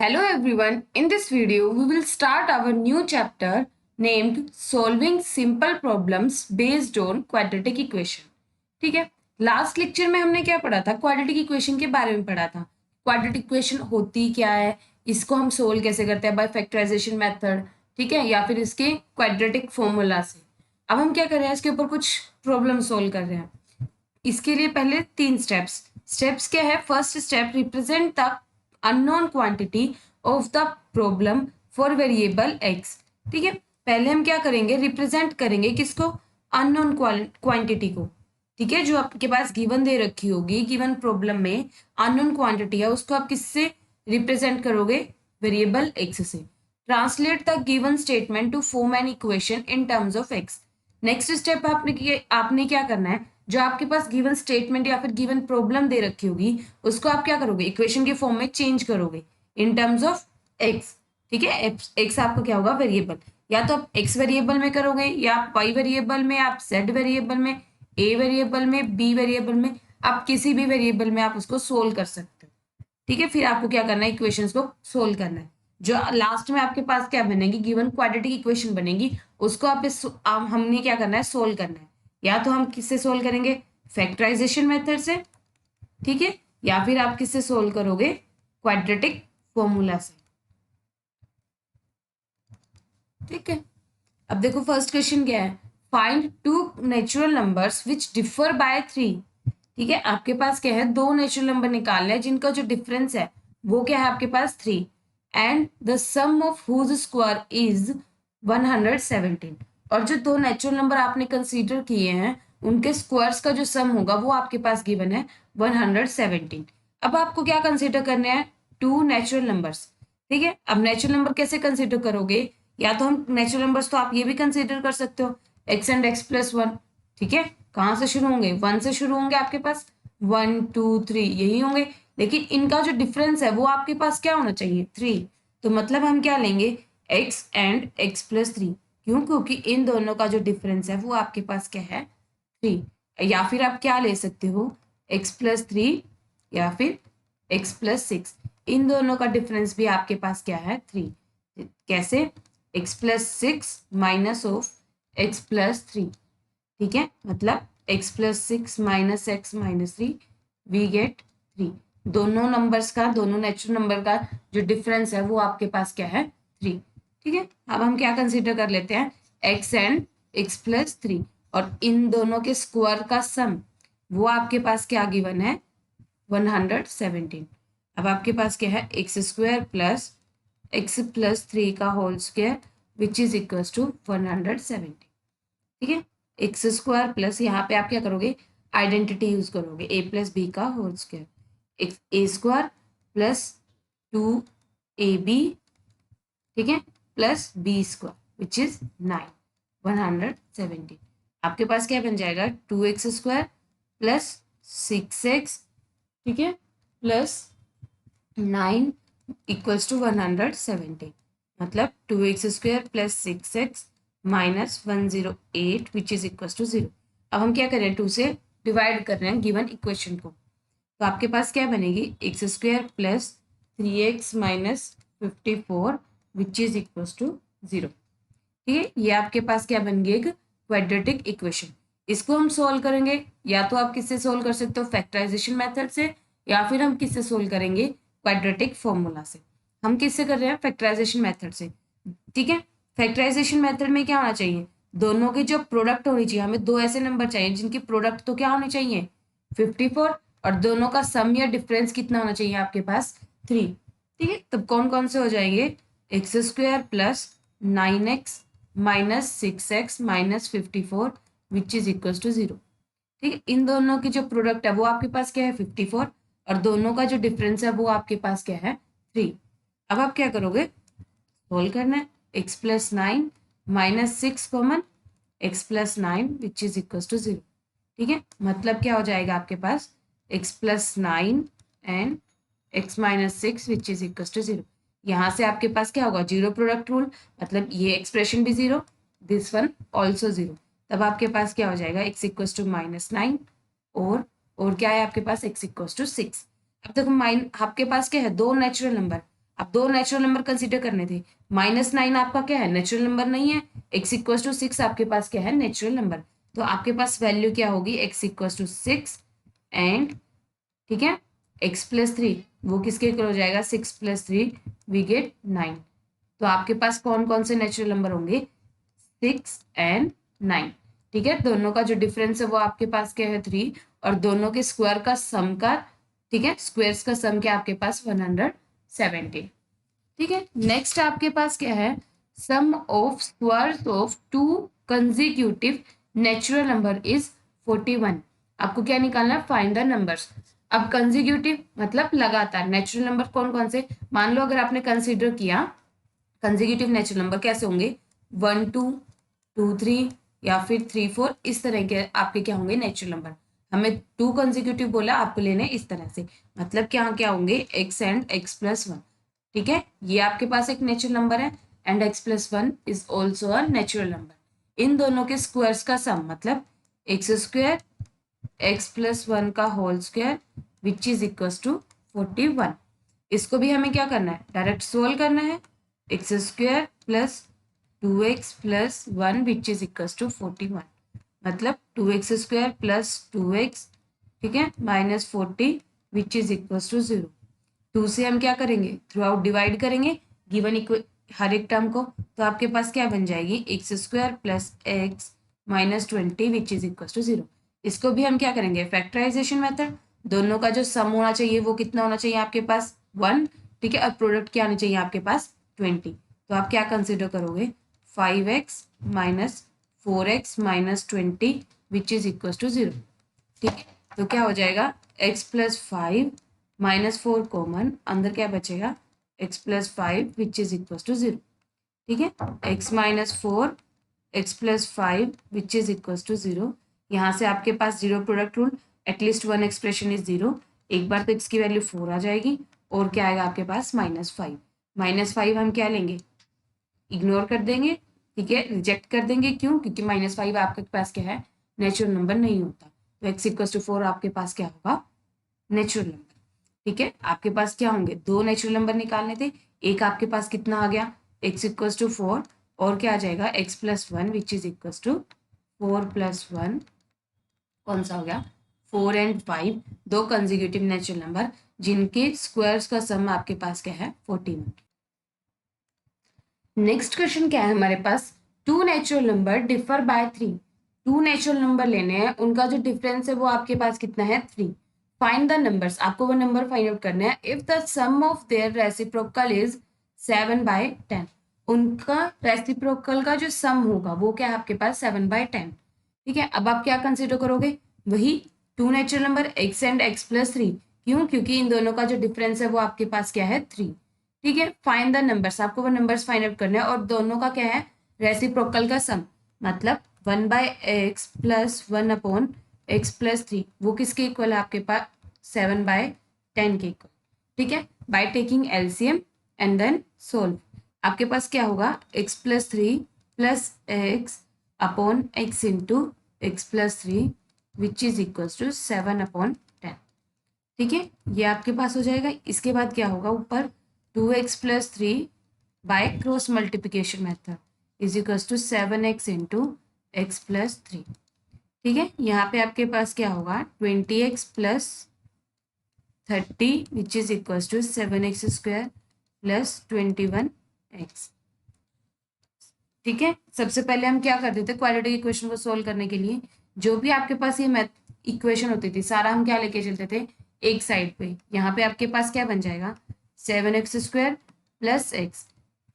Hello everyone, in this video we will start our new chapter named Solving Simple Problems Based on Quadratic Equation. ठीक है, last lecture में हमने क्या पढ़ा था? क्वाड्रेटिक इक्वेशन के बारे में पढ़ा था। क्वाड्रेटिक इक्वेशन होती क्या है, इसको हम सोल्व कैसे करते हैं, बाय फैक्टराइजेशन मेथड, ठीक है, या फिर इसके क्वाड्रेटिक फॉर्मूला से। अब हम क्या कर रहे हैं, इसके ऊपर कुछ प्रॉब्लम सोल्व कर रहे हैं। इसके लिए पहले 3 स्टेप्स क्या है? First step, represent the unknown quantity of the problem for variable x. ठीक है, पहले हम क्या करेंगे, रिप्रेजेंट करेंगे किसको? अननोन क्वांटिटी को। ठीक है, जो आपके पास गिवन दे रखी होगी, गिवन प्रॉब्लम में अननोन क्वांटिटी है, उसको आप किससे रिप्रेजेंट करोगे? वेरिएबल एक्स से। Translate the given statement to form an equation in terms of x. Next step आपने क्या करना है, जो आपके पास गिवन स्टेटमेंट या फिर गिवन प्रॉब्लम दे रखी होगी, उसको आप क्या करोगे? इक्वेशन के फॉर्म में चेंज करोगे इन टर्म्स ऑफ एक्स। ठीक है, एक्स आपका क्या होगा? वेरिएबल। या तो आप एक्स वेरिएबल में करोगे, या आप वाई वेरिएबल में, आप जेड वेरिएबल में, ए वेरिएबल में, बी वेरिएबल में, आप किसी भी वेरिएबल में आप उसको सोल्व कर सकते हो। ठीक है, फिर आपको क्या करना है? इक्वेशंस को सोल्व करना है। जो लास्ट में आपके पास क्या बनेगी? गिवन क्वाड्रेटिक इक्वेशन बनेगी, उसको हमने क्या करना है? सोल्व करना है। या तो हम किससे सोल्व करेंगे? फैक्टराइजेशन मेथड से, ठीक है, या फिर आप किससे सोल्व करोगे? क्वाड्रेटिक फॉर्मूला से। ठीक है, अब देखो फर्स्ट क्वेश्चन क्या है? Find two natural numbers which differ by 3। ठीक है, आपके पास क्या है? 2 नेचुरल नंबर निकालने हैं जिनका जो डिफरेंस है वो क्या है आपके पास? 3। And the sum of whose square is 117। और जो 2 नेचुरल नंबर आपने कंसीडर किए हैं, उनके स्क्वायर्स का जो सम होगा वो आपके पास गिवन है 117। अब आपको क्या कंसीडर करने हैं? 2 नेचुरल नंबर्स। ठीक है, अब नेचुरल नंबर कैसे कंसीडर करोगे? या तो हम नेचुरल नंबर्स तो आप ये भी कंसीडर कर सकते हो, एक्स एंड एक्स प्लस 1। ठीक है, कहाँ से शुरू होंगे? 1 से शुरू होंगे आपके पास, 1 2 3 यही होंगे। लेकिन इनका जो डिफरेंस है वो आपके पास क्या होना चाहिए? 3। तो मतलब हम क्या लेंगे? X and x plus 3। क्यों? क्योंकि इन दोनों का जो डिफरेंस है वो आपके पास क्या है? 3। या फिर आप क्या ले सकते हो? एक्स प्लस 3 या फिर एक्स प्लस 6। इन दोनों का डिफरेंस भी आपके पास क्या है? 3। कैसे? X plus 6 minus of x plus 3। ठीक है, मतलब x plus 6 minus x minus 3, we get 3। दोनों नंबर्स का, दोनों नेचुरल नंबर का जो डिफरेंस है वो आपके पास क्या है? 3। ठीक है, अब हम क्या कंसीडर कर लेते हैं? x एंड x प्लस 3, और इन दोनों के स्क्वायर का सम वो आपके पास क्या गिवन है? 117। अब आपके पास क्या है? X square plus x plus 3 का whole square which is equal to 117। ठीक है, एक्स स्क्वायर प्लस, यहाँ पे आप क्या करोगे? आइडेंटिटी यूज करोगे, ए प्लस बी का whole square, x a square plus 2ab, ठीक है, plus b square which is 9, 117। आपके पास क्या बन जाएगा? 2x स्क्वायर प्लस 6x, ठीक है, प्लस 9 इक्वल्स टू 117। मतलब 2x square plus 6x minus 108 which is equal to 0। अब हम क्या करें? 2 से डिवाइड कर रहे हैं गिवन इक्वेशन को, तो आपके पास क्या बनेगी? X square plus 3x minus 54 which is equal to 0। ठीक है, ये आपके पास क्या बन गई? एक क्वाड्रेटिक इक्वेशन। इसको हम सोल्व करेंगे, या तो आप किससे सोल्व कर सकते हो? फैक्टराइजेशन मेथड से, या फिर हम किससे सोल्व करेंगे? क्वाड्रेटिक फॉर्मूला से। हम किससे कर रहे हैं? फैक्टराइजेशन मेथड से। ठीक है, फैक्टराइजेशन मेथड में क्या होना चाहिए? दोनों की जो प्रोडक्ट होनी चाहिए, हमें 2 ऐसे नंबर चाहिए जिनकी प्रोडक्ट तो क्या होनी चाहिए? 54, और दोनों का सम या डिफरेंस कितना होना चाहिए आपके पास? 3। ठीक है, तब कौन कौन से हो जाएंगे? X square plus 9x minus 6x minus 54 which is equal to 0। ठीक है, इन दोनों की जो प्रोडक्ट है वो आपके पास क्या है? 54, और दोनों का जो डिफरेंस है वो आपके पास क्या है? 3। अब आप क्या करोगे? सोल्व करना है। X plus 9 minus 6 common, x plus 9 which is equal to 0। ठीक है, मतलब क्या हो जाएगा आपके पास? X plus 9 and x minus 6 which is equal to 0। यहाँ से आपके पास क्या होगा? जीरो प्रोडक्ट रूल, मतलब ये एक्सप्रेशन भी 0, दिस वन ऑल्सो 0। तब आपके पास क्या हो जाएगा? एक्स इक्वल टू माइनस 9, और क्या है आपके पास? X equal to 6। अब देखो आपके पास क्या है? 2 नेचुरल नंबर। अब दो नेचुरल नंबर कंसीडर करने थे। -9 आपका क्या है, नेचुरल नंबर नहीं है। x=6 आपके पास क्या है, नेचुरल नंबर। तो आपके पास वैल्यू क्या होगी, x=6 एंड ठीक है x+3 वो किसके इक्वल हो जाएगा, 6+3 वी गेट 9। तो आपके पास कौन कौन से नेचुरल नंबर होंगे, 6 एंड 9। ठीक है, दोनों का जो डिफरेंस है वो आपके पास क्या है, 3, और दोनों के स्क्वायर का सम का, ठीक है, स्क्वायर्स का सम क्या आपके पास 170। ठीक है, नेक्स्ट आपके पास क्या है, sum of squares of two consecutive natural number is 41। आपको क्या निकालना है, फाइंड द नंबर्स। अब कंसेक्यूटिव मतलब लगातार, नेचुरल नंबर कौन कौन से, मान लो अगर आपने कंसीडर किया कंसेक्यूटिव नेचुरल नंबर कैसे होंगे, 1 2 2 3 या फिर 3 4, इस तरह के आपके क्या होंगे नेचुरल नंबर। हमें 2 कंसेक्यूटिव बोला, आपको लेने इस तरह से, मतलब क्या क्या होंगे, x एंड x+1। ठीक है, ये आपके पास एक नेचुरल नंबर है and x+1 is also a natural number. इन दोनों के स्क्वायर्स का सम मतलब x² x+1 का whole square which is equal to 41। इसको भी हमें क्या करना है, डायरेक्ट सोल्व करना है। x² plus 2x plus 1 which is equal to 41, मतलब 2x² प्लस 2x, ठीक है, -40 विच इज इक्वल टू 0। 2 से हम क्या करेंगे, थ्रू आउट डिवाइड करेंगे गिवन हर एक टर्म को, तो आपके पास क्या बन जाएगी, x² plus x -20 which is equal to 0। इसको भी हम क्या करेंगे, फैक्टराइजेशन मेथड। दोनों का जो सम होना चाहिए वो कितना होना चाहिए आपके पास 1, ठीक है, और प्रोडक्ट क्या आनी चाहिए आपके पास 20। तो आप क्या कंसिडर करोगे, 5x minus 4x minus 20 which is equal to 0। ठीक है, तो क्या हो जाएगा, x+5 -4 कॉमन, अंदर क्या बचेगा, x+5 which is equal to 0। ठीक है, x-4 x+5 which is equal to 0। यहाँ से आपके पास zero product rule, at least one expression is 0। एक बार तो x की वैल्यू 4 आ जाएगी, और क्या आएगा आपके पास -5। -5 हम क्या लेंगे, इग्नोर कर देंगे, ठीक है, रिजेक्ट कर देंगे। क्यों, क्योंकि -5 आपके पास क्या है, नेचुरल नंबर नहीं होता। तो x=4 आपके पास क्या होगा, नेचुरल नंबर। ठीक है, आपके पास क्या होंगे, दो नेचुरल नंबर निकालने थे। एक आपके पास कितना आ गया, x=4, और क्या आ जाएगा, x+1 which is equal to 4+1, कौन सा हो गया, 4 एंड 5, दो कंसेक्यूटिव नेचुरल नंबर जिनके स्क्वायर्स का सम आपके पास क्या है 41। नेक्स्ट क्वेश्चन क्या है हमारे पास, two natural number differ by 3। Two natural number लेने हैं, उनका जो डिफरेंस है वो आपके पास कितना है 3। फाइंड द नंबर्स, आपको वो नंबर फाइंड आउट करना है। If the sum of their reciprocal is 7/10, उनका रेसिप्रोकल का जो सम होगा वो क्या है आपके पास 7/10। ठीक है, अब आप क्या कंसिडर करोगे, वही two natural number x and x+3। क्यों, क्योंकि इन दोनों का जो डिफरेंस है वो आपके पास क्या है 3। ठीक है, फाइंड द नंबर्स, आपको वो नंबर्स फाइंड आउट करने हैं, और दोनों का क्या है, रेसिप्रोकल का सम, मतलब 1/x प्लस 1/x+3 वो किसके इक्वल है आपके पास 7/10 के इक्वल। ठीक है, by taking LCM and then solve, आपके पास क्या होगा, x+3 plus x into x+3 which is equal to 7/10। ठीक है, ये आपके पास हो जाएगा। इसके बाद क्या होगा, ऊपर 2x+3 by cross multiplication method is equal to 7x into x+3। ठीक है, यहाँ पे आपके पास क्या होगा, 20x plus 30 which is equal to 7x² plus 21x। ठीक है, सबसे पहले हम क्या करते थे, क्वाड्रेटिक इक्वेशन को सोल्व करने के लिए जो भी आपके पास ये मैथ इक्वेशन होती थी सारा हम क्या लेके चलते थे एक साइड पे। यहाँ पे आपके पास क्या बन जाएगा, 7x² प्लस x,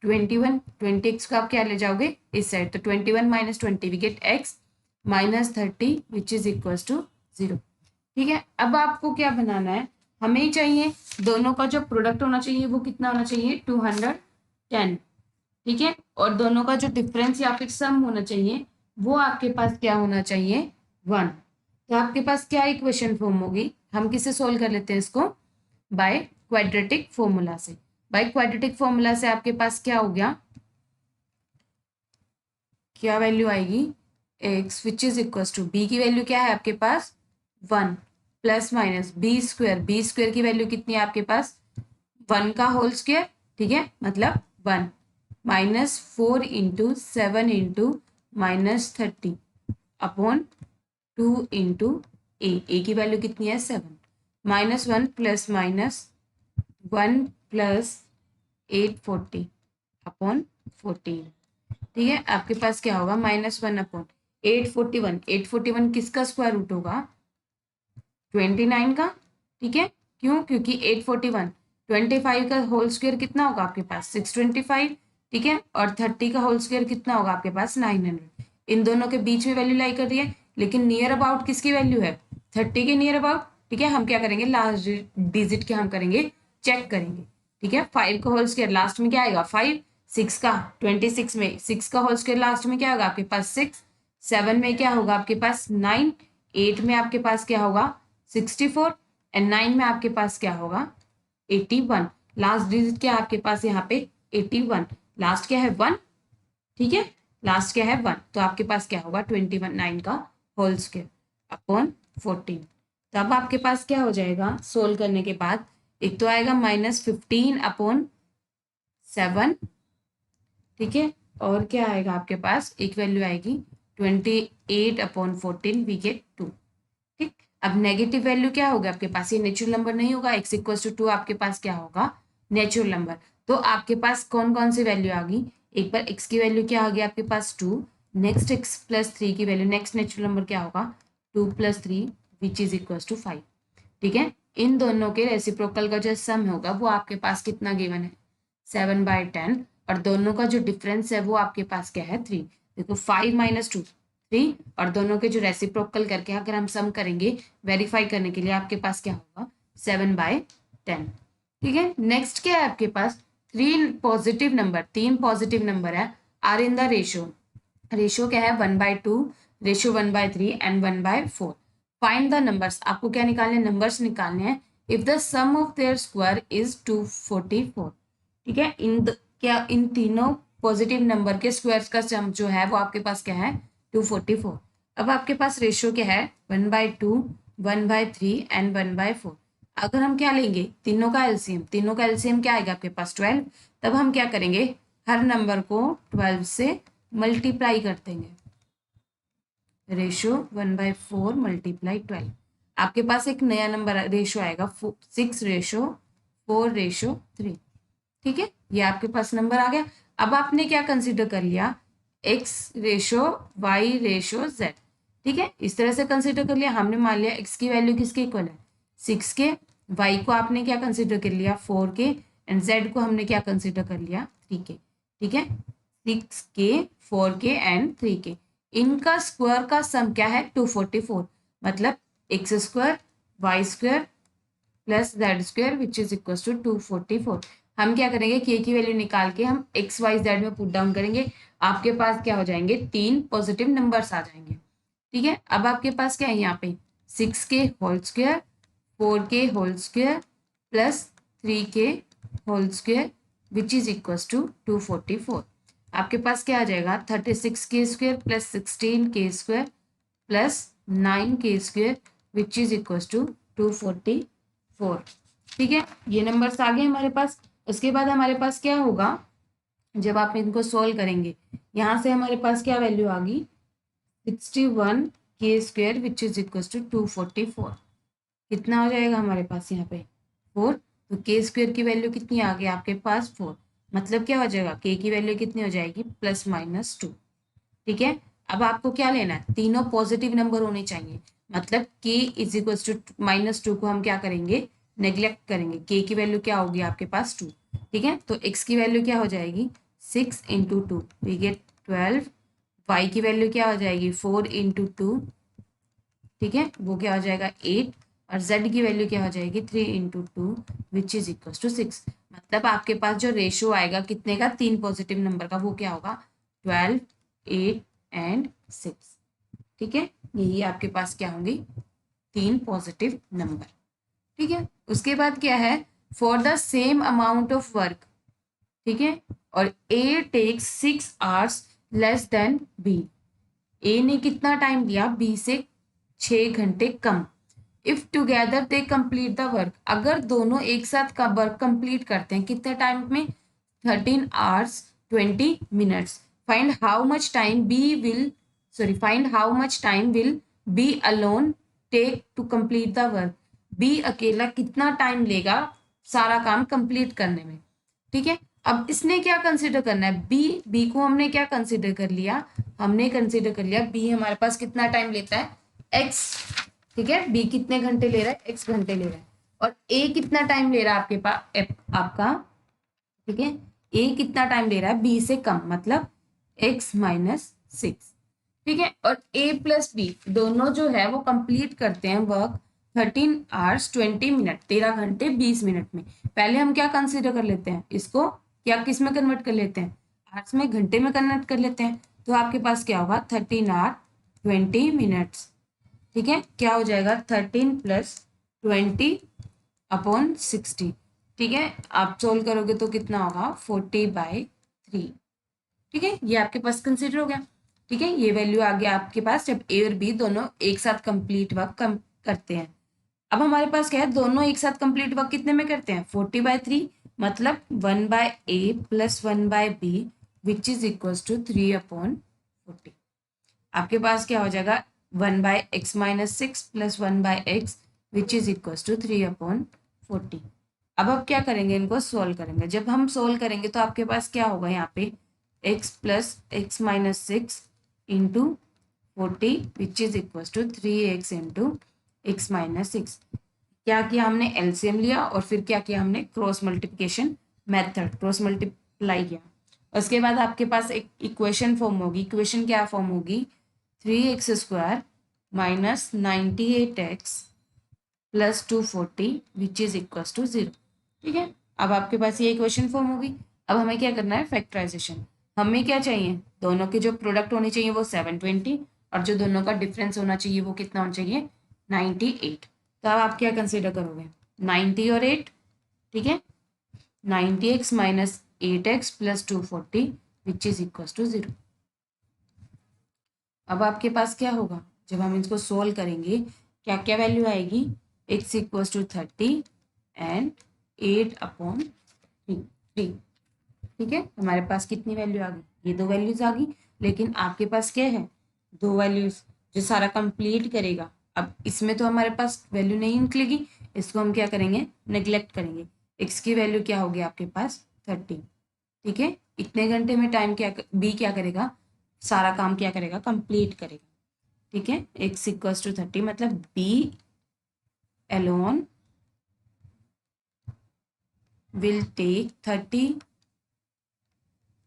20x को आप क्या ले जाओगे इस साइड, तो 21 - 20 we get x -30 which is equal to 0। ठीक है, अब आपको क्या बनाना है, हमें ही चाहिए दोनों का जो प्रोडक्ट होना चाहिए वो कितना होना चाहिए 210। ठीक है, और दोनों का जो डिफरेंस या फिर सम होना चाहिए वो आपके पास क्या होना चाहिए 1। तो आपके पास क्या इक्वेशन फॉर्म होगी, हम किससे सोल्व कर लेते हैं इसको, बाय क्वाड्रेटिक फॉर्मूला से। बाय क्वाड्रेटिक फॉर्मूला से आपके पास क्या हो गया, क्या वैल्यू आएगी, x which is equal to b की वैल्यू क्या है आपके पास 1 प्लस माइनस b² की वैल्यू कितनी है आपके पास 1 का होल स्क्वायर। ठीक है, मतलब 1 -4 इंटू 7 इंटू -30 अपॉन 2 इंटू ए की वैल्यू कितनी है 7 -1 प्लस -1 प्लस 840 अपॉन 14। ठीक है, आपके पास क्या होगा -1 अपॉन 841। 841 किसका स्क्वायर रूट होगा 29 का। ठीक है, क्यों, क्योंकि 841 25 का होल स्क्वायर कितना होगा आपके पास 625। ठीक है, और 30 का होल स्क्वायर कितना होगा आपके पास 900। इन दोनों के बीच में वैल्यू लाई कर रही है, लेकिन नियर अबाउट किसकी वैल्यू है 30 के नियर अबाउट। ठीक है, हम क्या करेंगे लास्ट डिजिट के हम करेंगे चेक करेंगे। ठीक है, 5 का होल स्क्वायर लास्ट में क्या आएगा 5, 6 का 26 में 6 का होल स्क्वायर लास्ट में क्या होगा आपके पास 6, 7 में क्या होगा आपके पास 9, 8 में आपके पास क्या होगा 64 एंड 9 में आपके पास क्या होगा 81। लास्ट डिजिट क्या है आपके पास यहाँ पे 81, लास्ट क्या है 1। ठीक है, लास्ट क्या है 1, तो आपके पास क्या होगा 21 9 का होल स्क्वायर अपॉन 14। तो अब आपके पास क्या हो जाएगा सोल्व करने के बाद, एक तो आएगा -15 अपॉन 7। ठीक है, और क्या आएगा आपके पास एक वैल्यू आएगी 28 अपॉन 14, वी गेट 2। ठीक, अब नेगेटिव वैल्यू क्या होगा आपके पास, ये नेचुरल नंबर नहीं होगा, x इक्वल टू 2 आपके पास क्या होगा नेचुरल नंबर। तो आपके पास कौन कौन सी वैल्यू आ गई, एक बार x की वैल्यू क्या आ गई आपके पास 2, नेक्स्ट x प्लस 3 की वैल्यू, नेक्स्ट नेचुरल नंबर क्या होगा 2 + 3 विच इज इक्वल टू 5। ठीक है, इन दोनों के रेसिप्रोकल का जो सम होगा वो आपके पास कितना गिवन है 7/10, और दोनों का जो डिफरेंस है वो आपके पास क्या है 3। देखो 5 - 2 3, और दोनों के जो रेसिप्रोकल करके अगर हम सम करेंगे वेरीफाई करने के लिए आपके पास क्या होगा 7/10। ठीक है, नेक्स्ट क्या है आपके पास 3 पॉजिटिव नंबर है आर इन द रेशो क्या है 1/2, ratio 1/3 and 1/4। Find the numbers, आपको क्या निकालने नंबर्स निकालने हैं if the sum of their square is 244। ठीक है, क्या इन तीनों पॉजिटिव नंबर के स्क्वायर्स का सम जो है वो आपके पास क्या है 244। अब आपके पास रेशियो क्या है 1/2, 1/3 एंड 1/4। अगर हम क्या लेंगे तीनों का एलसीएम क्या आएगा आपके पास 12। तब हम क्या करेंगे हर नंबर को 12 से मल्टीप्लाई कर देंगे, रेशियो 1/4 × 12। आपके पास एक नया नंबर रेशियो आएगा 6:4:3। ठीक है, ये आपके पास नंबर आ गया। अब आपने क्या कंसीडर कर लिया x/y/z। ठीक है, इस तरह से कंसीडर कर लिया हमने, मान लिया x की वैल्यू किसके इक्वल है 6 के, y को आपने क्या कंसीडर कर लिया 4 के, एंड z को हमने क्या कंसीडर कर लिया 3 के। ठीक है, 6 के 4 के एंड 3 के, इनका स्क्वायर का सम क्या है 244, मतलब x² y² plus z² which is equal to 244। हम क्या करेंगे के की वैल्यू निकाल के हम एक्स वाई जेड में पुट डाउन करेंगे, आपके पास क्या हो जाएंगे 3 पॉजिटिव नंबर्स आ जाएंगे। ठीक है, अब आपके पास क्या है यहाँ पे 6 के होल स्क्वायर, 4 के होल स्क्वायर प्लस 3 के whole square which is equal to 244। आपके पास क्या आ जाएगा 36 के स्क्वायर प्लस 16 के स्क्वायर प्लस 9 के square which is equal to 244। ठीक है, ये नंबर्स आ गए हमारे पास। उसके बाद हमारे पास क्या होगा जब आप इनको सोल्व करेंगे, यहाँ से हमारे पास क्या वैल्यू आ गई 61 के square which is equal to 244। कितना हो जाएगा हमारे पास यहाँ पे 4, तो के स्क्वायर की वैल्यू कितनी आ गई आपके पास 4, मतलब क्या हो जाएगा के की वैल्यू कितनी हो जाएगी +-2। ठीक है, अब आपको क्या लेना है तीनों पॉजिटिव नंबर होने चाहिए, मतलब k इज इक्वल टू -2 को हम क्या करेंगे नेग्लेक्ट करेंगे, k की वैल्यू क्या होगी आपके पास 2। ठीक है, तो x की वैल्यू क्या हो जाएगी 6 × 2 वी गेट 12, y की वैल्यू क्या हो जाएगी 4 × 2। ठीक है, वो क्या हो जाएगा 8, और z की वैल्यू क्या हो जाएगी 3 × 2 विच इज इक्वल टू 6। मतलब आपके पास जो रेशियो आएगा कितने का 3 पॉजिटिव नंबर का वो क्या होगा 12, 8 एंड 6। ठीक है, यही आपके पास क्या होंगी 3 पॉजिटिव नंबर। ठीक है, उसके बाद क्या है for the same amount of work. ठीक है, और A takes 6 hours less than B, A ने कितना टाइम लिया बी से 6 घंटे कम। If together they complete the work, अगर दोनों एक साथ का वर्क कंप्लीट करते हैं कितने टाइम में 13 hours 20 minutes. Find how much time will B alone take to complete the work. B अकेला कितना टाइम लेगा सारा काम कंप्लीट करने में, ठीक है। अब इसने क्या कंसिडर करना है, बी को हमने क्या कंसिडर कर लिया, हमने कंसिडर कर लिया बी हमारे पास कितना टाइम लेता है, एक्स, ठीक है। बी कितने घंटे ले रहा है, एक्स घंटे ले रहा है। और ए कितना टाइम ले रहा है आपके पास आपका, ठीक है। ए कितना टाइम ले रहा है, बी से कम, मतलब एक्स माइनस 6, ठीक है। और ए प्लस बी दोनों जो है वो कंप्लीट करते हैं वर्क 13 hours 20 minutes, 13 घंटे 20 मिनट में। पहले हम क्या कंसिडर कर लेते हैं, इसको क्या किस में कन्वर्ट कर लेते हैं, आवर्स में, घंटे में कन्वर्ट कर लेते हैं। तो आपके पास क्या होगा 13 hours 20 minutes, ठीक है। क्या हो जाएगा 13 + 20/60, ठीक है। आप सोल्व करोगे तो कितना होगा 40/3, ठीक है। ये आपके पास कंसिडर हो गया, ठीक है। ये वैल्यू आ गया आपके पास जब ए और बी दोनों एक साथ कंप्लीट वर्क करते हैं। अब हमारे पास क्या है, दोनों एक साथ कंप्लीट वर्क कितने में करते हैं 40/3, मतलब 1/a + 1/b which is equal to 3/40। आपके पास क्या हो जाएगा 1/x - 6 + 1/x which is equal to 3/40। अब आप क्या करेंगे, इनको सोल्व करेंगे। जब हम सोल्व करेंगे तो आपके पास क्या होगा, यहाँ पे x + x - 6 into 40 which is equal to 3x into x - 6। क्या किया हमने, एलसीएम लिया और फिर क्या किया हमने, cross multiplication method, cross multiply किया। उसके बाद आपके पास एक इक्वेशन फॉर्म होगी। इक्वेशन क्या फॉर्म होगी, 3x² - 98x + 240 which is equal to 0, ठीक है। अब आपके पास ये इक्वेशन फॉर्म होगी। अब हमें क्या करना है, फैक्टराइजेशन। हमें क्या चाहिए, दोनों के जो प्रोडक्ट होनी चाहिए वो 720 और जो दोनों का डिफरेंस होना चाहिए वो कितना होना चाहिए 98। तो अब आप क्या कंसिडर करोगे 90 और 8, ठीक है। 90x - 8x + 240 which is equal to 0। अब आपके पास क्या होगा, जब हम इसको सोल्व करेंगे क्या क्या वैल्यू आएगी, x = 30 एंड 8/3, ठीक है। हमारे पास कितनी वैल्यू आ गई, ये दो वैल्यूज आ गई। लेकिन आपके पास क्या है, दो वैल्यूज जो सारा कंप्लीट करेगा। अब इसमें तो हमारे पास वैल्यू नहीं निकलेगी, इसको हम क्या करेंगे, नेग्लेक्ट करेंगे। x की वैल्यू क्या होगी आपके पास 30, ठीक है। इतने घंटे में टाइम क्या बी क्या करेगा, सारा काम क्या करेगा, कंप्लीट करेगा, ठीक है। x = 30 मतलब B alone will take 30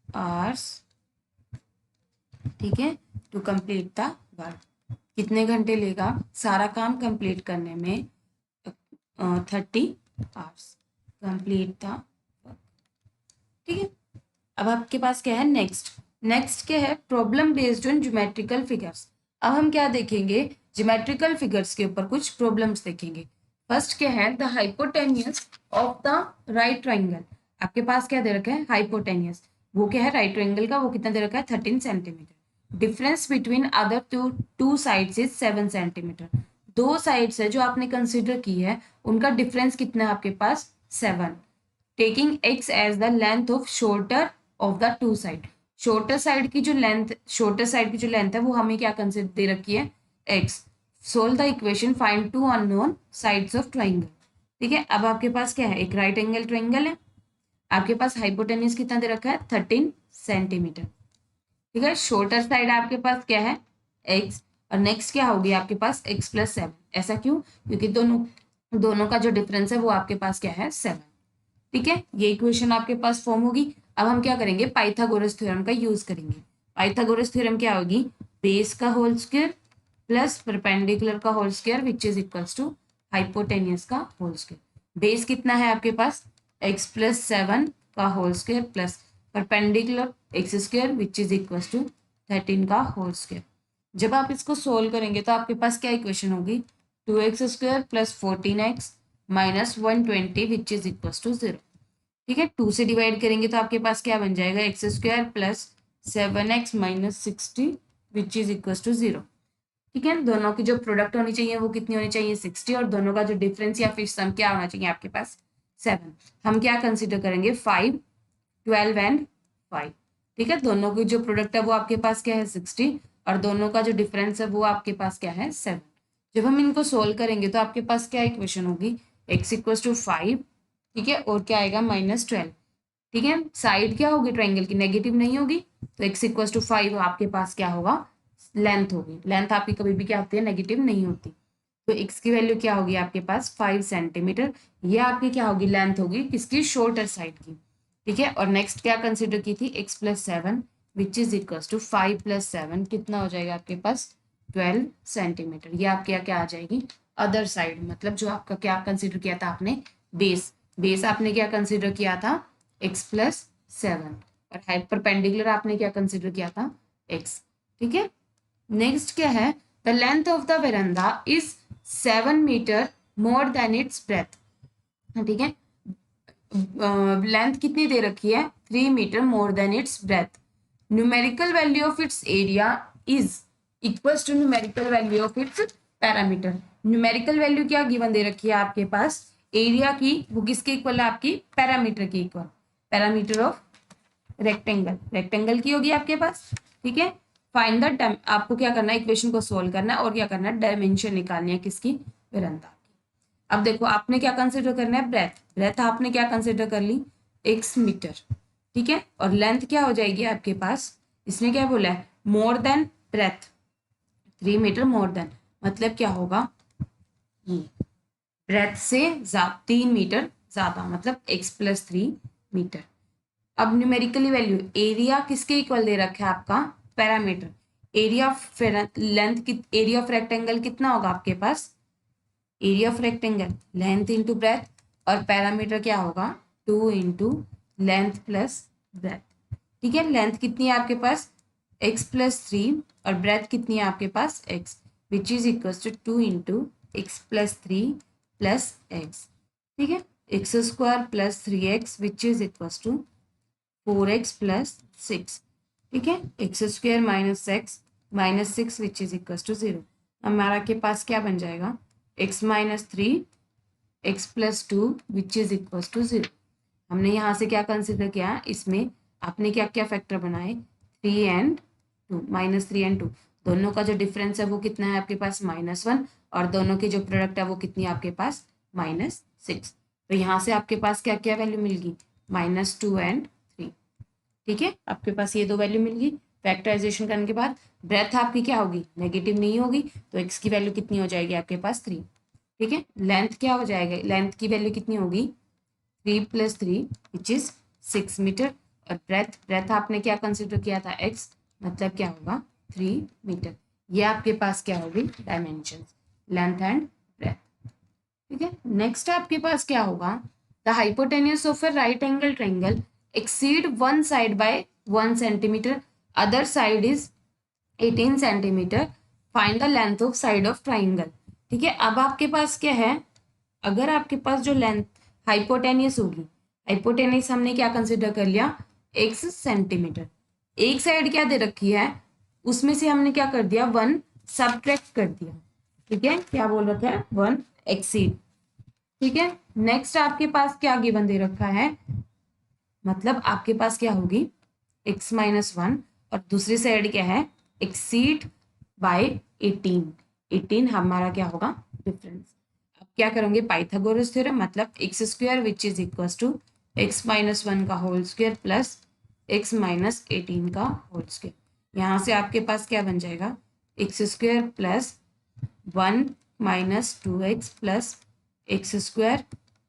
hours, ठीक है, टू कंप्लीट द वर्क। कितने घंटे लेगा सारा काम कंप्लीट करने में, 30 hours कंप्लीट द वर्क, ठीक है। अब आपके पास क्या है, नेक्स्ट क्या है, problem based on geometrical figures. अब हम क्या देखेंगे, ज्योमेट्रिकल फिगर्स के ऊपर कुछ प्रॉब्लम्स देखेंगे। फर्स्ट क्या है, the hypotenuse of the right triangle. आपके पास क्या दे रखा है, हाइपोटेन्यूज, वो क्या है राइट ट्राइंगल का, वो कितना दे रखा है 13 centimetre. Difference between other two sides is 7 centimetre. दो साइड्स है जो आपने कंसिडर की है, उनका डिफरेंस कितना है आपके पास 7। Taking x as the length of shorter of the two side. Shorter side की जो लेंथ है वो हमें क्या कंसिडर दे रखी है x। Solve the equation, find two unknown sides of triangle, ठीक है। अब आपके पास क्या है, एक राइट एंगल ट्राइंगल है, आपके पास हाइपोटेन्यूज कितना दे रखा है 13 सेंटीमीटर, ठीक है। शोर्टर साइड आपके पास क्या है x, और नेक्स्ट क्या होगी आपके पास x + 7। ऐसा क्यों, क्योंकि दोनों का जो डिफरेंस है वो आपके पास क्या है 7, ठीक है। ये इक्वेशन आपके पास फॉर्म होगी। अब हम क्या करेंगे, पाइथागोरस थ्योरम का यूज करेंगे। पाइथागोरस थ्योरम क्या होगी, बेस का होल स्क्वायर प्लस परपेंडिकुलर का whole square which is equals to hypotenuse का होल स्क्वायर। बेस कितना है आपके पास x + 7 का whole square plus perpendicular x² which is equals to 13 का होल स्क्वायर। जब आप इसको सोल्व करेंगे तो आपके पास क्या इक्वेशन होगी, 2x² + 14x - 120 which is equals to 0, ठीक है। 2 से डिवाइड करेंगे तो आपके पास क्या बन जाएगा, x² + 7x - 60 which is equals to 0, ठीक है। दोनों की जो प्रोडक्ट होनी चाहिए वो कितनी होनी चाहिए 60, और दोनों का जो डिफरेंस या फिर सम क्या होना चाहिए आपके पास 7। हम क्या कंसिडर करेंगे 5 12 एंड 5। ठीक है, दोनों की जो प्रोडक्ट है वो आपके पास क्या है 60, और दोनों का जो डिफरेंस है वो आपके पास क्या है 7। जब हम इनको सोल्व करेंगे तो आपके पास क्या इक्वेशन होगी, x इक्वल टू 5, ठीक है, और क्या आएगा -12। ठीक है, साइड क्या होगी ट्राइंगल की, नेगेटिव नहीं होगी, तो x इक्वल टू 5 आपके पास क्या होगा, लेंथ होगी। लेंथ आपकी कभी भी क्या होती है, नेगेटिव नहीं होती। तो x की वैल्यू क्या होगी आपके पास 5 सेंटीमीटर। ये आपकी क्या होगी, लेंथ होगी किसकी, शॉर्टर साइड की। ठीक है, और नेक्स्ट क्या कंसिडर की थी, x plus 7 which is equal to 5 plus 7 कितना हो जाएगा आपके पास 12 सेंटीमीटर। ये आपके क्या आ जाएगी, अदर साइड, मतलब जो आपका क्या कंसिडर किया था आपने, बेस। बेस आपने क्या कंसिडर किया था, x प्लस 7, और हाइपरपेंडिकुलर आपने क्या कंसिडर किया था, x। ठीक है, नेक्स्ट क्या है, the length of the verandah is 7 metre more than its breadth. ठीक है, लेंथ कितनी दे रखी है, 3 metre more than its breadth. Numerical value of its area is equals to numerical value of its parameter. Numerical value क्या given दे रखी है आपके पास, एरिया की, वो किसके इक्वल है आपकी, पैरामीटर की equal, parameter of rectangle, rectangle की होगी आपके पास। ठीक है, फाइंड द, आपको क्या करना है, इक्वेशन को सोल्व करना है और क्या करना है, डायमेंशन निकालनी है किसकी, वेरंदा की। अब देखो आपने क्या कंसिडर करना है, ब्रेथ। ब्रेथ आपने क्या कंसिडर कर ली, x मीटर। ठीक है, और लेंथ क्या हो जाएगी आपके पास, इसने क्या बोला है, more than breadth, 3 metre more than, मतलब क्या होगा, ब्रेथ से 3 मीटर ज्यादा, मतलब x प्लस 3 मीटर। अब न्यूमेरिकली वैल्यू, एरिया किसके इक्वल दे रखा है आपका, parameter. Area of length, area of rectangle कितना होगा आपके पास, area of rectangle length into breadth, और पैरामीटर क्या होगा 2 इंटू लेंथ प्लस ब्रेथ। ठीक है, लेंथ कितनी है आपके पास x प्लस 3, और ब्रेथ कितनी है आपके पास x, which is equal to 2 into x plus 3 plus x. ठीक है, x square plus 3x which is equal to 4x plus 6। ठीक है, x square minus six which is equal to 0। हमारा के पास क्या बन जाएगा, x minus 3 x plus 2 which is equal to 0। हमने यहाँ से क्या कंसिडर किया, इसमें आपने क्या क्या फैक्टर बनाए, 3 एंड 2, -3 एंड 2, दोनों का जो डिफरेंस है वो कितना है आपके पास -1, और दोनों की जो प्रोडक्ट है वो कितनी है आपके पास -6। तो यहाँ से आपके पास क्या क्या वैल्यू मिल गई, -2 एंड 3। ठीक है, आपके पास ये दो वैल्यू मिल गई। फैक्टराइजेशन करने के बाद ब्रेथ आपकी क्या होगी, नेगेटिव नहीं होगी, तो x की वैल्यू कितनी हो जाएगी आपके पास 3। ठीक है, लेंथ क्या हो जाएगा, लेंथ की वैल्यू कितनी होगी 3 प्लस 3 विच इज 6 मीटर, और ब्रेथ, ब्रेथ आपने क्या कंसिडर किया था x, मतलब क्या होगा 3 मीटर। ये आपके पास क्या होगी डायमेंशन, लेंथ एंड ब्रेथ। ठीक है, नेक्स्ट आपके पास क्या होगा, the hypotenuse of a right angle triangle exceed one side by 1 centimeter, other side is 18 centimeter, find the length of side of triangle। ठीक है, अब आपके पास क्या है, अगर आपके पास जो लेंथ हाइपोटेनियस होगी, हाइपोटेनियस हमने क्या कंसिडर कर लिया, x सेंटीमीटर, एक साइड क्या दे रखी है, उसमें से हमने क्या कर दिया 1 सब्ट्रैक्ट कर दिया। ठीक है, क्या बोल रखा है 1 एक्सीड। ठीक है, नेक्स्ट आपके पास क्या गिवन दे रखा है, मतलब आपके पास क्या होगी x माइनस 1, और दूसरी साइड क्या है एक्सीड बाय 18, 18 हमारा क्या होगा डिफरेंस। अब क्या करेंगे पाइथागोरस थ्योरम, मतलब x square which is equal to x minus 1 का whole square plus x minus 18 का होल स्क्वायर। यहाँ से आपके पास क्या बन जाएगा, x square plus 1 minus 2x plus x square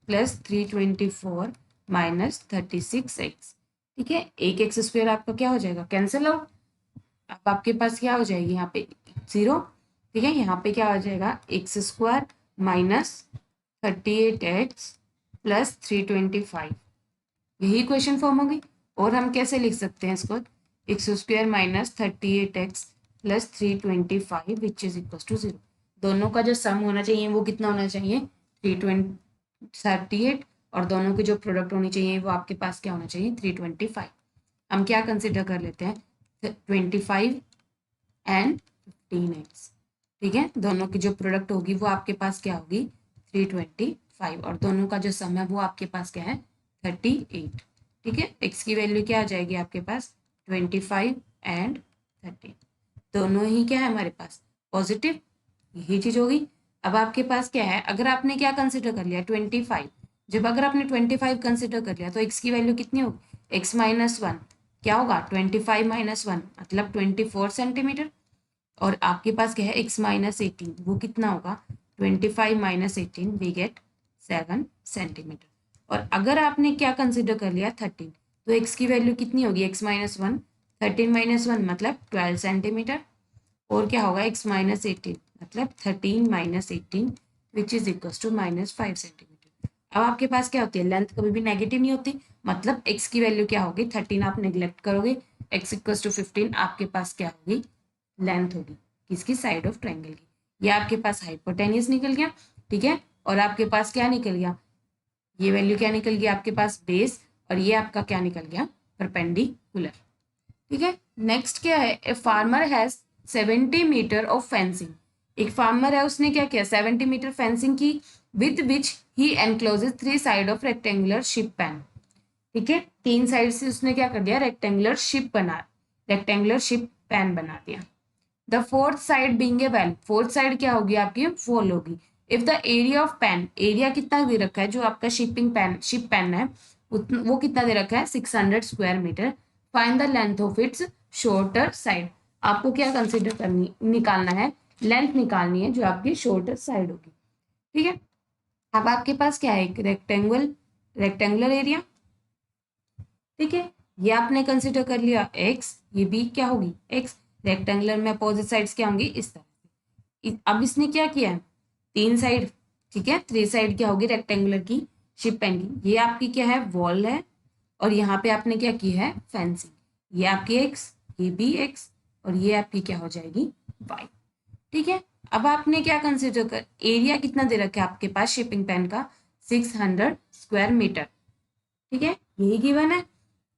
plus 324 minus 36x। ठीक है, एक एक्स स्क्वायर आपका क्या हो जाएगा कैंसिल आउट, अब आपके पास क्या हो जाएगी यहाँ पे 0। ठीक है, यहाँ पे क्या हो जाएगा एक्स स्क्वायर माइनस 38x प्लस 325, यही क्वेश्चन फॉर्म होगी। और हम कैसे लिख सकते हैं इसको, एक्स स्क्वायर माइनस 38x प्लस 325 विच इज इक्वल टू 0। दोनों का जो सम होना चाहिए वो कितना होना चाहिए 38, और दोनों की जो प्रोडक्ट होनी चाहिए वो आपके पास क्या होना चाहिए 325। हम क्या कंसिडर कर लेते हैं 25 एंड 15x। ठीक है, दोनों की जो प्रोडक्ट होगी वो आपके पास क्या होगी 325, और दोनों का जो सम है वो आपके पास क्या है 38। ठीक है, x की वैल्यू क्या आ जाएगी आपके पास 25 एंड 13, दोनों ही क्या है हमारे पास पॉजिटिव, यही चीज होगी। अब आपके पास क्या है, अगर आपने क्या कंसिडर कर लिया 25, जब अगर आपने 25 कंसिडर कर लिया तो x की वैल्यू कितनी होगी, x माइनस वन क्या होगा 25 माइनस वन मतलब 24 सेंटीमीटर, और आपके पास क्या है x माइनस 18 वो कितना होगा 25 माइनस 18 वी गेट 7 सेंटीमीटर। और अगर आपने क्या कंसिडर कर लिया 13 तो x की वैल्यू कितनी होगी x minus one 13 minus one मतलब 12 सेंटीमीटर, और क्या होगा x माइनस 18 मतलब 13 minus 18 which is equal to minus 5 centimetre. अब आपके पास क्या होती है लेंथ कभी भी नेगेटिव नहीं होती, मतलब x की वैल्यू क्या होगी 13 आप नेग्लेक्ट करोगे, x इक्वल टू 15 आपके पास क्या होगी लेंथ होगी किसकी साइड ऑफ ट्रायंगल की, ये आपके पास हाइपोटेन्यूस निकल गया। ठीक है, और आपके पास क्या निकल गया, ये वैल्यू क्या निकल गया आपके पास बेस, और ये आपका क्या निकल गया परपेंडिकुलर। ठीक है, नेक्स्ट क्या है, a farmer has 70 metre of fencing, एक फार्मर है उसने क्या किया 70 मीटर फेंसिंग की with which he encloses 3 side of rectangular sheep pen. ठीक है, 3 साइड से उसने क्या कर दिया रेक्टेंगुलर शिप पैन बना दिया। The fourth side being a well, fourth side क्या होगी आपकी वॉल होगी। If the area of pan, area कितना दे रखा है जो आपका शिप पैन है वो कितना दे रखा है 600 square metre, find the length of its shorter side, आपको क्या कंसिडर करनी निकालना है लेंथ निकालनी है जो आपकी शॉर्टर साइड होगी। ठीक है, अब आपके पास क्या है एक रेक्टेंगुलर एरिया। ठीक है, ये आपने कंसिडर कर लिया एक्स, ये भी क्या होगी एक्स, रेक्टेंगुलर में अपोजिट साइड्स क्या होंगी इस तरह से। अब इसने क्या किया है 3 साइड, ठीक है 3 साइड क्या होगी रेक्टेंगुलर की शिप पेन की, ये आपकी क्या है वॉल है, और यहाँ पे आपने क्या की है फेंसिंग, ये आपकी एक्स, ये भी एक्स, और ये आपकी क्या हो जाएगी वाई। ठीक है, अब आपने क्या कंसिडर कर, एरिया कितना दे रखा है आपके पास शिपिंग पेन का 600 स्क्वायर मीटर। ठीक है, यही गिवन है,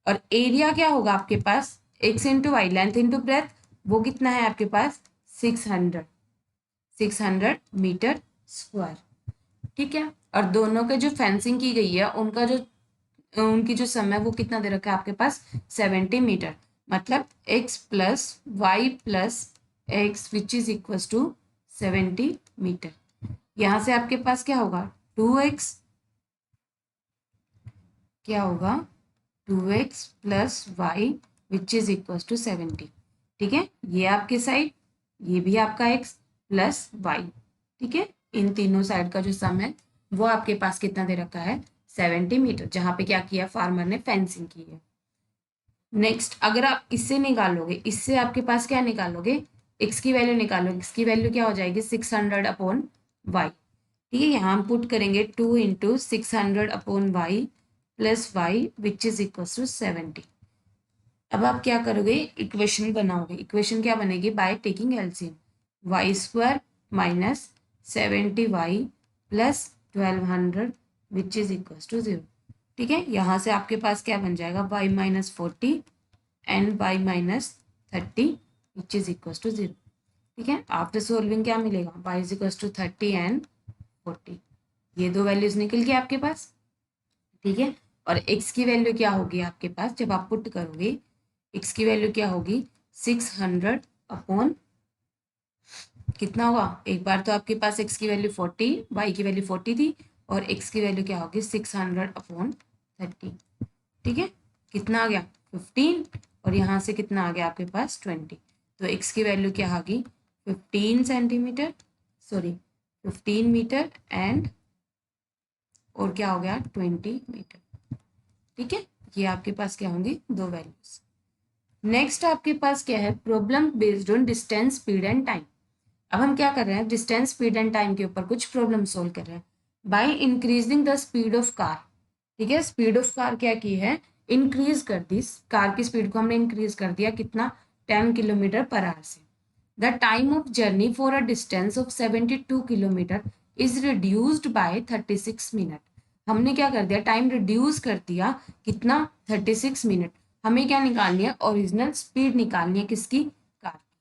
और एरिया क्या होगा आपके पास x into y length into breadth, वो कितना है आपके पास 600 मीटर स्क्वायर। ठीक है, और दोनों के जो फेंसिंग की गई है उनकी जो सम है वो कितना दे रखा है आपके पास 70 मीटर, मतलब x plus y plus x which is equal to 70 metre. यहाँ से आपके पास क्या होगा 2x, क्या होगा 2x plus y which is equal to 70। ठीक है, ये आपके साइड, ये भी आपका x प्लस वाई। ठीक है, इन तीनों साइड का जो सम है वो आपके पास कितना दे रखा है 70 मीटर, जहाँ पे क्या किया फार्मर ने फेंसिंग की है। नेक्स्ट अगर आप इससे निकालोगे, इससे आपके पास क्या निकालोगे x की वैल्यू निकालोगे, x की वैल्यू क्या हो जाएगी 600 अपॉन वाई। ठीक है, यहाँ हम पुट करेंगे 2 into 600 upon y plus y which is equal to 70। अब आप क्या करोगे इक्वेशन बनाओगे, इक्वेशन क्या बनेगी by taking LCM, y square minus 70y plus 1200 which is equal to 0। ठीक है, यहाँ से आपके पास क्या बन जाएगा y minus 40 and y minus 30 which is equal to 0। ठीक है, आफ्टर सोल्विंग क्या मिलेगा y is equal to 30 and 40, ये दो वैल्यूज निकल गई आपके पास। ठीक है, और x की वैल्यू क्या होगी आपके पास जब आप पुट करोगे, x की वैल्यू क्या होगी 600 अपॉन कितना होगा, एक बार तो आपके पास x की वैल्यू 40, y की वैल्यू 40 थी, और x की वैल्यू क्या होगी 600 अपॉन 30। ठीक है, कितना आ गया 15, और यहाँ से कितना आ गया आपके पास 20, तो x की वैल्यू क्या आ गई 15 सेंटीमीटर, सॉरी 15 मीटर एंड और क्या हो गया 20 मीटर। ठीक है, ये आपके पास क्या होंगी दो वैल्यूज। नेक्स्ट आपके पास क्या है problem based on distance speed and time. अब हम क्या कर रहे हैं डिस्टेंस स्पीड एंड टाइम के ऊपर कुछ प्रॉब्लम सोल्व कर रहे हैं by increasing the speed of car. ठीक है, स्पीड ऑफ कार क्या की है इंक्रीज कर दी, कार की स्पीड को हमने इंक्रीज कर दिया कितना 10 किलोमीटर पर आवर से। The time of journey for a distance of 72 kilometre is reduced by 36 minute. हमने क्या कर दिया टाइम रिड्यूस कर दिया कितना 36 मिनट। हमें क्या निकालनी है ओरिजिनल स्पीड निकालनी है किसकी कार की।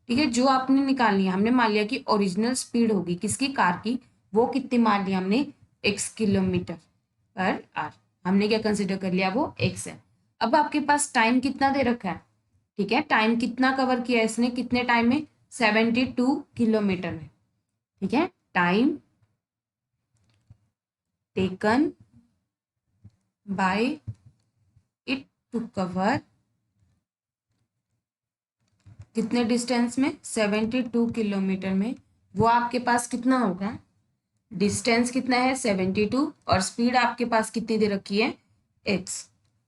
ठीक है, जो आपने निकालनी है हमने मान लिया कि ओरिजिनल स्पीड होगी किसकी कार की, वो कितनी मान लिया हमने x किलोमीटर पर आवर। हमने क्या कंसिडर कर लिया, वो x है। अब आपके पास टाइम कितना दे रखा है, ठीक है, टाइम कितना कवर किया है इसने, कितने टाइम में, 72 किलोमीटर में, ठीक है। Time taken by it to cover कितने डिस्टेंस में, 72 किलोमीटर में, वो आपके पास कितना होगा, डिस्टेंस कितना है 72 और स्पीड आपके पास कितनी दे रखी है x,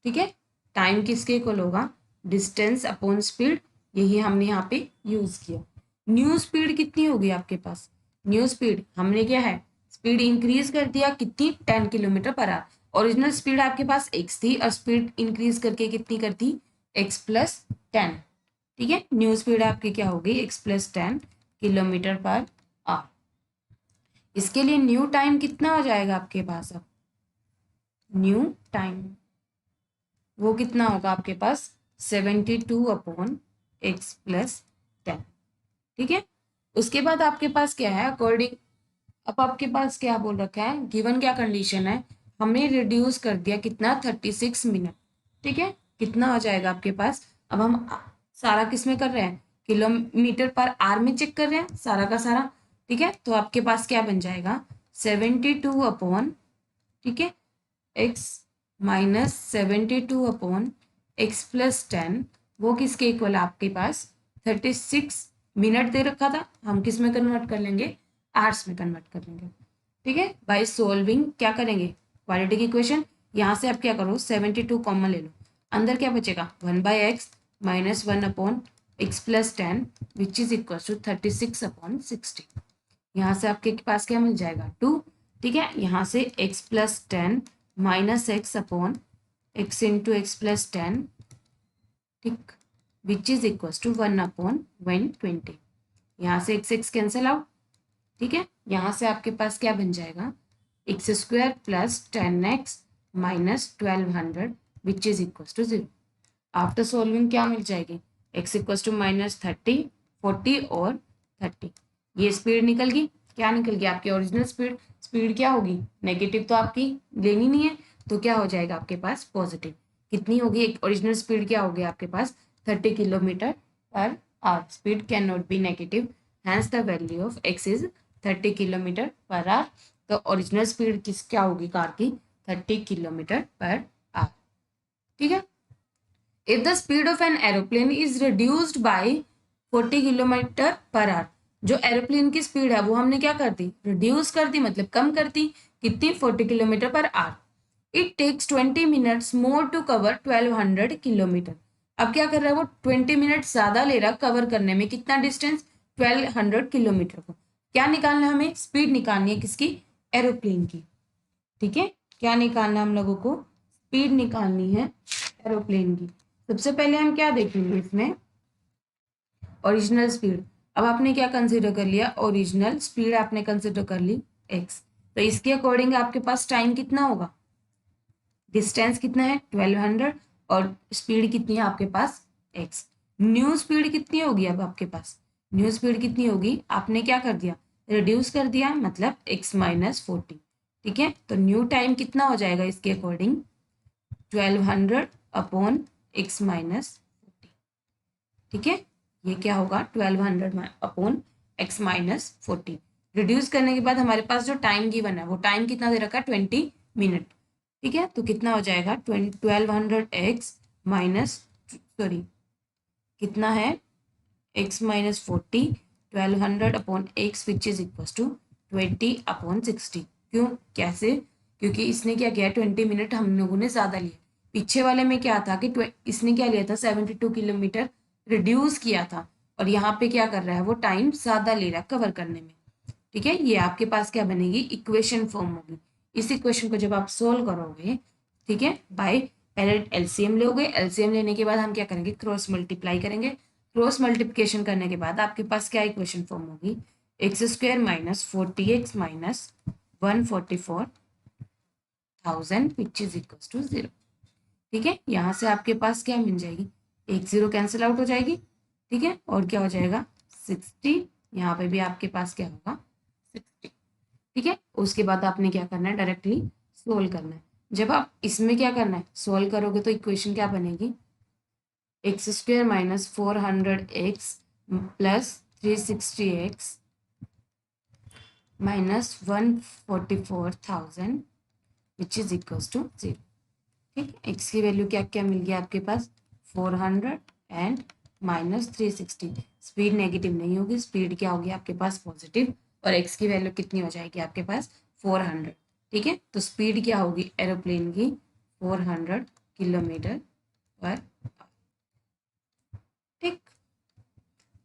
ठीक है। टाइम किसके इक्वल होगा, डिस्टेंस अपॉन स्पीड, यही हमने यहाँ पे यूज किया। न्यू स्पीड कितनी होगी आपके पास, न्यू स्पीड हमने क्या है, स्पीड इंक्रीज कर दिया कितनी, 10 kilometre per our. Original speed आपके पास x थी और स्पीड इंक्रीज करके कितनी कर दी, x+10, ठीक है। न्यू स्पीड आपकी क्या होगी, x+10 किलोमीटर पर आवर। इसके लिए न्यू टाइम कितना हो जाएगा आपके पास, अब न्यू टाइम वो कितना होगा आपके पास, 72/x+10, ठीक है। उसके बाद आपके पास क्या है, अकॉर्डिंग, अब आपके पास क्या बोल रखा है, गिवन क्या कंडीशन है, हमने रिड्यूस कर दिया कितना, 36 मिनट, ठीक है। कितना हो जाएगा आपके पास, अब हम सारा किस में कर रहे हैं, किलोमीटर पर आवर में चेक कर रहे हैं सारा का सारा, ठीक है। तो आपके पास क्या बन जाएगा, 72 ठीक है, x-72/x+10, वो किसके इक्वल आपके पास 36 मिनट दे रखा था, हम किस में कन्वर्ट कर लेंगे, आवर्स में कन्वर्ट कर लेंगे, ठीक है। बाय सॉल्विंग क्या करेंगे, क्वाड्रेटिक इक्वेशन, यहाँ से आप क्या करो 72 कॉमन ले लो, अंदर क्या बचेगा 1/x - 1/x+10 which is equal to 36/60, यहाँ से आपके पास क्या मिल जाएगा 2, ठीक है। यहाँ से x+10 - x/x इंटू x+10, ठीक, विच इज इक्वल टू 1/120, यहाँ से x कैंसिल आउट, ठीक है। यहाँ से आपके पास क्या बन जाएगा, x² + 10x - 1200 which is equal to 0। After solving क्या मिल जाएगी, x इक्वल टू -30, 40 और 30, ये स्पीड निकल गई, क्या निकल गई आपकी ओरिजिनल स्पीड, स्पीड क्या होगी, नेगेटिव तो आपकी लेनी नहीं है, तो क्या हो जाएगा आपके पास पॉजिटिव, कितनी होगी, एक ओरिजिनल स्पीड क्या होगी आपके पास 30 kilometre per hour, speed can not be negative, hence the value of x is 30 kilometre per hour, तो ओरिजिनल स्पीड किस क्या होगी कार की 30 किलोमीटर पर आवर, ठीक है। If the speed of an aeroplane is reduced by 40 kilometre per our, जो aeroplane की speed है वो हमने क्या कर दी, रिड्यूस कर दी, मतलब कम कर दी, कितनी 40 kilometre per hour. It takes 20 minutes more to cover 1200 kilometre, अब क्या कर रहा है वो 20 मिनट ज्यादा ले रहा कवर करने में, कितना डिस्टेंस 1200 किलोमीटर को। क्या निकालना है हमें, स्पीड निकालनी है किसकी, एरोप्लेन की, ठीक है। क्या निकालना हम लोगों को, स्पीड निकालनी है एरोप्लेन की। सबसे पहले हम क्या देखेंगे इसमें, ओरिजिनल स्पीड, अब आपने क्या कंसीडर कर लिया, ओरिजिनल स्पीड आपने कंसीडर कर ली x, तो इसके अकॉर्डिंग आपके पास टाइम कितना होगा, डिस्टेंस कितना है 1200 और स्पीड कितनी है आपके पास x। न्यू स्पीड कितनी होगी, अब आपके पास न्यू स्पीड कितनी होगी, आपने क्या कर दिया, रिड्यूस कर दिया, मतलब x - 40, ठीक है। तो न्यू टाइम कितना हो जाएगा इसके अकॉर्डिंग 1200/x - 40, ठीक है। ये क्या होगा 1200/x - 40, रिड्यूस करने के बाद हमारे पास जो टाइम गिवन है वो टाइम कितना दे रखा है 20 मिनट, ठीक है। तो कितना हो जाएगा 1200x माइनस, सॉरी कितना है x - 40, 1200/x which is equal to 20/60, क्यों कैसे, क्योंकि इसने क्या किया 20 मिनट हम लोगों ने ज्यादा लिया, पीछे वाले में क्या था कि इसने क्या लिया था 72 किलोमीटर रिड्यूस किया था, और यहाँ पे क्या कर रहा है वो टाइम ज्यादा ले रहा है कवर करने में, ठीक है। ये आपके पास क्या बनेगी, इक्वेशन फॉर्म होगी। इस इक्वेशन को जब आप सोल्व करोगे, ठीक है, बाय पहले एलसीएम लोगे, एलसीएम लेने के बाद हम क्या करेंगे क्रॉस मल्टीप्लाई करेंगे, क्रॉस मल्टीप्लिकेशन करने के बाद आपके पास क्या इक्वेशन फॉर्म होगी, x² - 40x - 144,000 which is equal to 0, ठीक है। यहाँ से आपके पास क्या मिल जाएगी, एक 0 कैंसिल आउट हो जाएगी, ठीक है, और क्या हो जाएगा 60, यहाँ पे भी आपके पास क्या होगा 60, ठीक है। उसके बाद आपने क्या करना है डायरेक्टली सोल्व करना है, जब आप इसमें क्या करना है, सोल्व करोगे तो इक्वेशन क्या बनेगी, x square minus 400x plus 360x minus 144,000 which is equals to 0। ठीक, एक्स की वैल्यू क्या क्या मिल गया आपके पास, 400 एंड माइनस 360। स्पीड नेगेटिव नहीं होगी, स्पीड क्या होगी आपके पास पॉजिटिव, और एक्स की वैल्यू कितनी हो जाएगी आपके पास 400। ठीक है, तो स्पीड क्या होगी एरोप्लेन की 400 किलोमीटर पर। ठीक,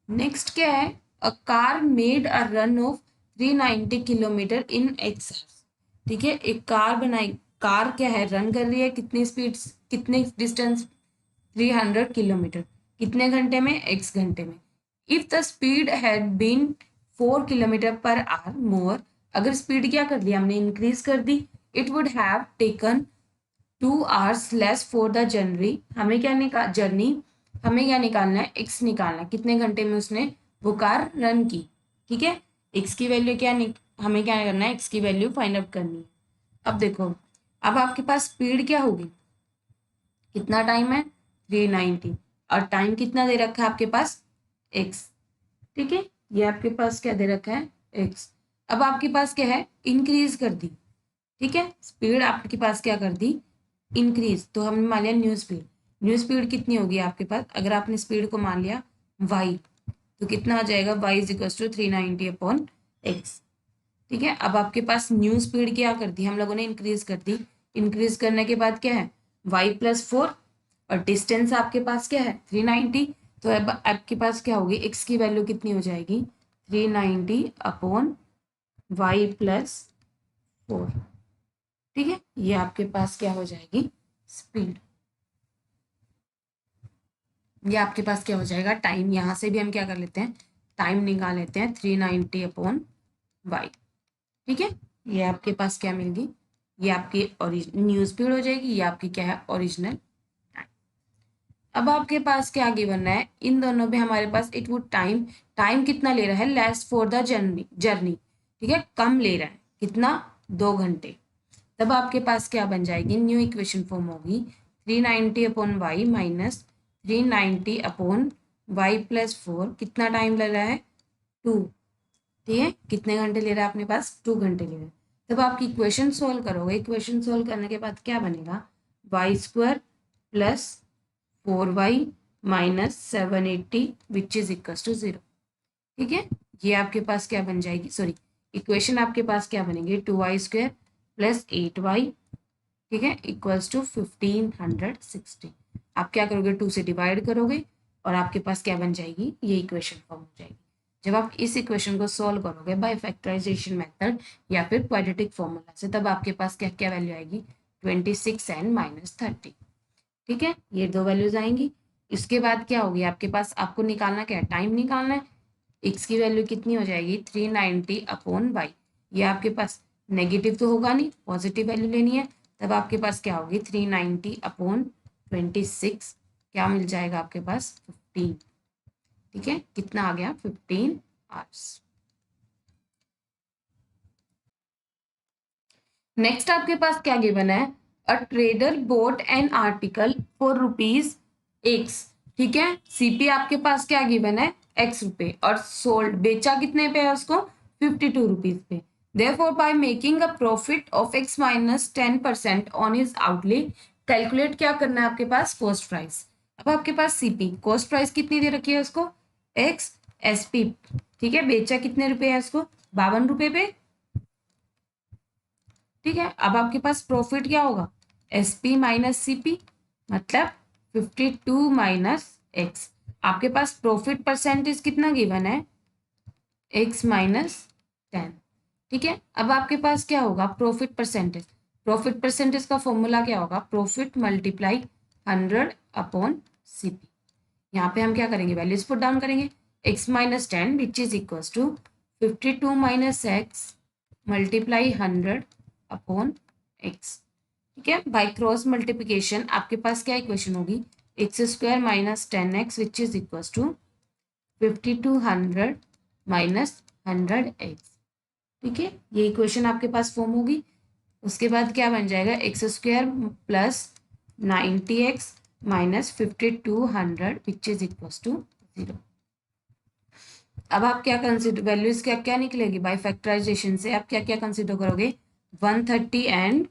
नेक्स्ट क्या है, a car made a run of 390 kilometre in 8 hours. ठीक है, एक कार बनाई, कार क्या है रन कर रही है कितनी स्पीड, कितने डिस्टेंस 300 किलोमीटर, कितने घंटे में, x घंटे में। If the speed had been 4 kilometre per hour more, अगर स्पीड क्या कर दी हमने इंक्रीज कर दी, it would have taken 2 hours less for the journey. हमें क्या निकालना है, x निकालना है, कितने घंटे में उसने वो कार रन की। ठीक है, x की वैल्यू हमें क्या करना है, x की वैल्यू फाइंड आउट करनी है। अब देखो, अब आपके पास स्पीड क्या होगी, कितना टाइम है 390, और टाइम कितना दे रखा है आपके पास x। ठीक है, ये आपके पास क्या दे रखा है x। अब आपके पास क्या है, इंक्रीज कर दी। ठीक है, स्पीड आपके पास क्या कर दी इंक्रीज, तो हमने मान लिया न्यू स्पीड। न्यू स्पीड कितनी होगी आपके पास, अगर आपने स्पीड को मान लिया y, तो कितना आ जाएगा y is equal to 390 upon x। ठीक है, अब आपके पास न्यू स्पीड क्या कर दी हम लोगों ने, इंक्रीज कर दी। इंक्रीज करने के बाद क्या है y+4, और डिस्टेंस आपके पास क्या है 390, तो अब आपके पास क्या होगी, x की वैल्यू कितनी हो जाएगी 390 अपॉन y+4। ठीक है, ये आपके पास क्या हो जाएगी स्पीड, ये आपके पास क्या हो जाएगा टाइम। यहां से भी हम क्या कर लेते हैं, टाइम निकाल लेते हैं 390 अपॉन y। ठीक है, ये आपके पास क्या मिल गई, ये आपकी ओरिजिनल न्यू स्पीड हो जाएगी, ये आपकी क्या है ओरिजिनल टाइम। अब आपके पास क्या आगे बनना है, इन दोनों में हमारे पास इट वुड टाइम, टाइम कितना ले रहा है लेस फॉर द जर्नी। ठीक है, कम ले रहा है, कितना 2 घंटे। तब आपके पास क्या बन जाएगी, न्यू इक्वेशन फॉर्म होगी 390 upon Y minus 390 upon y+4, कितना टाइम ले रहा है 2। ठीक है, कितने घंटे ले रहा है अपने पास 2 घंटे ले रहा है। तब आपकी इक्वेशन सोल्व करोगे, इक्वेशन सोल्व करने के बाद क्या बनेगा, y² plus 4y minus 780 which is equal to 0। ठीक है, ये आपके पास क्या बन जाएगी, सॉरी इक्वेशन आपके पास क्या बनेगी 2y² प्लस 8y, ठीक है, इक्वल्स टू 1560। आप क्या करोगे 2 से डिवाइड करोगे और आपके पास क्या बन जाएगी, ये इक्वेशन फॉर्म हो जाएगी। जब आप इस इक्वेशन को सॉल्व करोगे बाय फैक्टराइजेशन मेथड या फिर क्वाड्रेटिक फॉर्मूला से, तब आपके पास क्या क्या वैल्यू आएगी 26 एंड माइनस 30। ठीक है, ये दो वैल्यूज आएंगी। इसके बाद क्या होगी आपके पास, आपको निकालना क्या है, टाइम निकालना है। x की वैल्यू कितनी हो जाएगी 390 अपॉन y, ये आपके पास नेगेटिव तो होगा नहीं, पॉजिटिव वैल्यू लेनी है। तब आपके पास क्या होगी 390 अपॉन 26, क्या मिल जाएगा आपके पास 15। ठीक है, कितना आ गया 15 आवर्स। नेक्स्ट आपके पास क्या गिवन है, a trader boat an article for rupees x. ठीक है, सीपी आपके पास क्या गिवन है एक्स रुपए, और सोल्ड बेचा कितने पे है उसको 52 रुपीज पे। Therefore by making a profit of x minus 10% on his outlay, calculate क्या करना है आपके पास कॉस्ट प्राइस। अब आपके पास सीपी कॉस्ट प्राइस कितनी दे रखी है उसको एक्स, एसपी ठीक है बेचा कितने रुपए है उसको 52 रुपए पे। ठीक है, अब आपके पास प्रॉफिट क्या होगा एसपी माइनस सीपी, मतलब 52 माइनस एक्स। आपके पास प्रॉफिट परसेंटेज कितना गिवन है एक्स माइनस 10। ठीक है, अब आपके पास क्या होगा प्रॉफिट परसेंटेज, प्रॉफिट परसेंटेज का फॉर्मूला क्या होगा प्रॉफिट मल्टीप्लाई 100 अपॉन सीपी। यहाँ पे हम क्या करेंगे वैल्यूज पुट डाउन करेंगे, x minus 10 which is equal to 52 minus x multiply 100 upon x. ठीक है, बाय क्रॉस मल्टीप्लिकेशन आपके पास क्या इक्वेशन होगी x² minus 10x which is equal to 5200 minus 100x। ठीक है, ये इक्वेशन आपके पास फॉर्म होगी। उसके बाद क्या बन जाएगा, x square plus 90x minus 5200 which is equal to 0। अब आप क्या कंसिडर, वैल्यूज क्या क्या निकलेगी बाय फैक्टराइजेशन से, आप क्या क्या कंसिडर करोगे, 130 एंड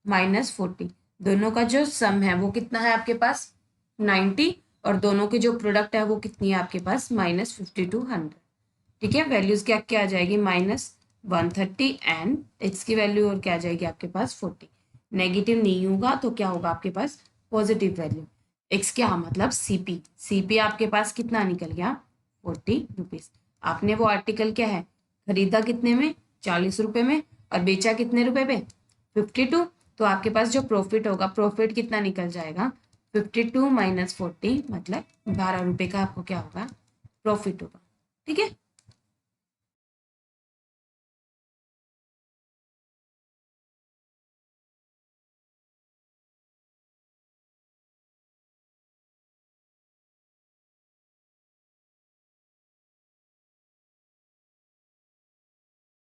माइनस 40, दोनों का जो सम है वो कितना है आपके पास 90, और दोनों के जो प्रोडक्ट है वो कितनी है आपके पास -5200। ठीक है, वैल्यूज क्या क्या आ जाएगी, -130 एंड एक्स की वैल्यू और क्या आ जाएगी आपके पास 40। नेगेटिव नहीं होगा तो क्या होगा आपके पास पॉजिटिव वैल्यू। एक्स क्या मतलब सीपी, सीपी आपके पास कितना निकल गया 40 रुपीज। आपने वो आर्टिकल क्या है खरीदा कितने में 40 रुपए में, और बेचा कितने रुपए पे 52, तो आपके पास जो प्रॉफिट होगा, प्रॉफिट कितना निकल जाएगा 52 माइनस 40 मतलब 12 रुपए का आपको क्या होगा प्रॉफिट होगा। ठीक है।